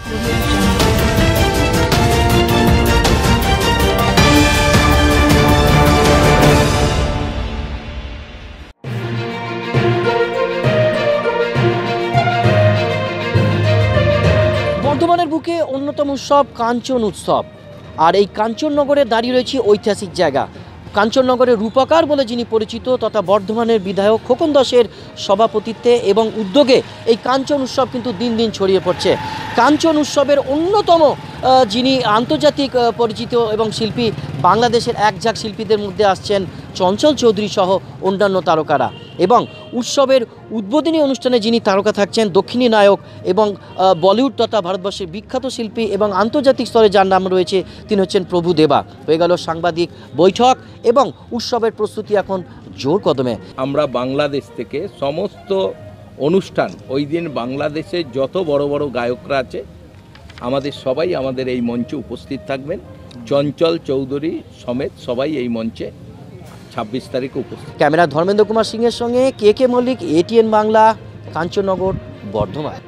বর্ধমানের বুকে অন্যতম উৎসব কাঞ্চন উৎসব। আর এই কাঞ্চননগরে দাঁড়িয়ে রয়েছে ঐতিহাসিক জায়গা। কাঞ্চননগরের রূপকার বলে যিনি পরিচিত তথা বর্ধমানের বিধায়ক খোকন দাসের সভাপতিত্বে এবং উদ্যোগে এই কাঞ্চন উৎসব কিন্তু দিন দিন ছড়িয়ে পড়ছে। কাঞ্চন উৎসবের অন্যতম যিনি আন্তর্জাতিক পরিচিত এবং শিল্পী, বাংলাদেশের একঝাঁক শিল্পীদের মধ্যে আসছেন চঞ্চল চৌধুরী সহ অন্যান্য তারকারা। এবং উৎসবের উদ্বোধনী অনুষ্ঠানে যিনি তারকা থাকছেন, দক্ষিণী নায়ক এবং বলিউড তথা ভারতবর্ষের বিখ্যাত শিল্পী এবং আন্তর্জাতিক স্তরে যার নাম রয়েছে তিনি হচ্ছেন প্রভু দেবা। হয়ে গেল সাংবাদিক বৈঠক এবং উৎসবের প্রস্তুতি এখন জোর কদমে। আমরা বাংলাদেশ থেকে সমস্ত অনুষ্ঠান, ওই দিন বাংলাদেশে যত বড় বড় গায়করা আছে আমাদের সবাই আমাদের এই মঞ্চে উপস্থিত থাকবেন। চঞ্চল চৌধুরী সমেত সবাই এই মঞ্চে 26 তারিখে উপস্থিত। ক্যামেরা ধর্মেন্দ্র কুমার সিংয়ের সঙ্গে কে মল্লিক, ATN বাংলা, কাঞ্চননগর, বর্ধমান।